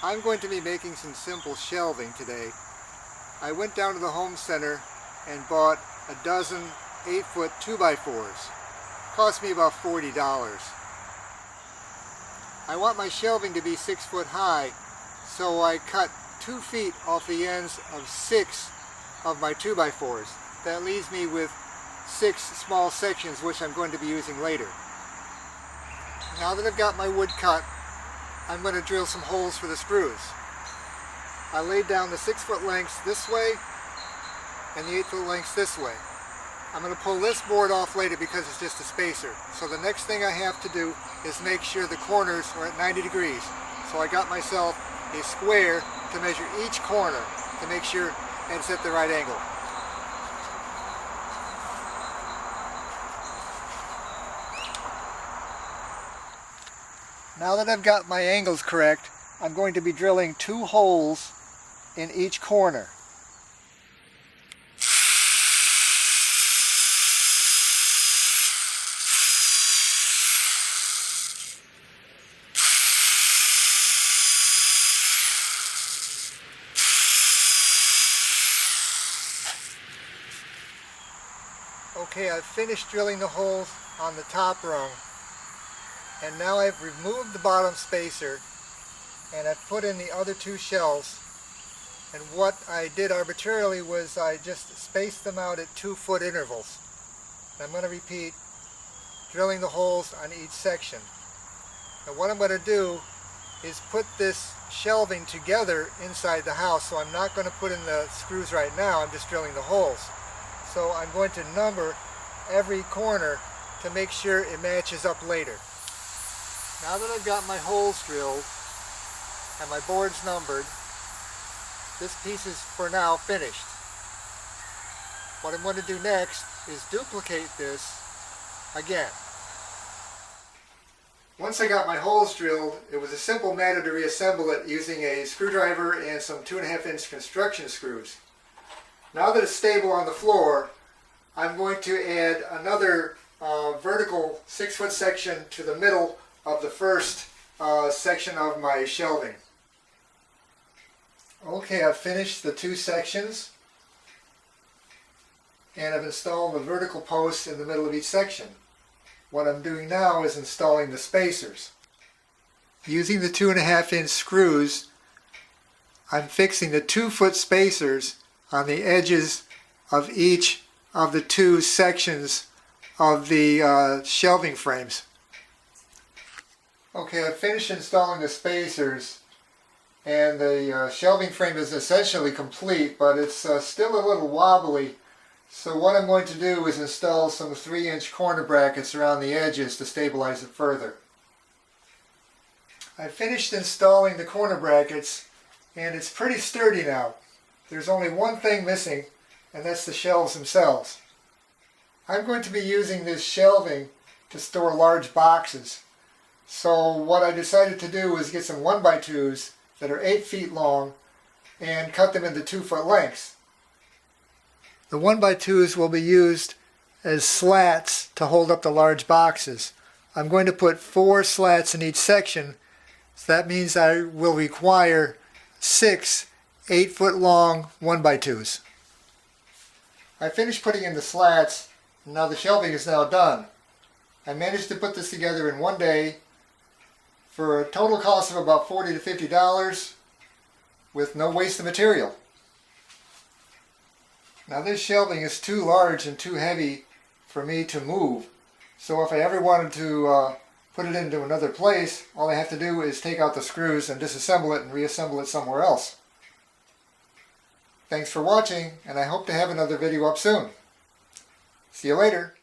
I'm going to be making some simple shelving today. I went down to the home center and bought a dozen 8-foot 2x4s. Cost me about $40. I want my shelving to be 6 foot high, so I cut 2 feet off the ends of 6 of my 2x4s. That leaves me with 6 small sections, which I'm going to be using later. Now that I've got my wood cut, I'm going to drill some holes for the screws. I laid down the 6-foot lengths this way and the 8-foot lengths this way. I'm going to pull this board off later because it's just a spacer. So the next thing I have to do is make sure the corners are at 90 degrees. So I got myself a square to measure each corner to make sure it's at the right angle. Now that I've got my angles correct, I'm going to be drilling 2 holes in each corner. Okay, I've finished drilling the holes on the top rung. And now I've removed the bottom spacer and I've put in the other 2 shelves. And what I did arbitrarily was I just spaced them out at 2-foot intervals. And I'm going to repeat drilling the holes on each section. Now what I'm going to do is put this shelving together inside the house, so I'm not going to put in the screws right now, I'm just drilling the holes. So I'm going to number every corner to make sure it matches up later. Now that I've got my holes drilled and my boards numbered, this piece is for now finished. What I'm going to do next is duplicate this again. Once I got my holes drilled, it was a simple matter to reassemble it using a screwdriver and some 2.5-inch construction screws. Now that it's stable on the floor, I'm going to add another vertical 6-foot section to the middle of the first section of my shelving. Okay, I've finished the 2 sections and I've installed the vertical posts in the middle of each section. What I'm doing now is installing the spacers. Using the 2.5-inch screws, I'm fixing the 2-foot spacers on the edges of each of the 2 sections of the shelving frames. Okay, I've finished installing the spacers and the shelving frame is essentially complete, but it's still a little wobbly. So what I'm going to do is install some 3-inch corner brackets around the edges to stabilize it further. I finished installing the corner brackets and it's pretty sturdy now. There's only one thing missing, and that's the shelves themselves. I'm going to be using this shelving to store large boxes. So what I decided to do was get some 1x2s that are 8 feet long and cut them into 2-foot lengths. The 1x2s will be used as slats to hold up the large boxes. I'm going to put 4 slats in each section, so that means I will require 6 8-foot long 1x2s. I finished putting in the slats, and now the shelving is now done. I managed to put this together in one day for a total cost of about $40 to $50 with no waste of material. Now this shelving is too large and too heavy for me to move, so if I ever wanted to put it into another place, all I have to do is take out the screws and disassemble it and reassemble it somewhere else. Thanks for watching, and I hope to have another video up soon. See you later.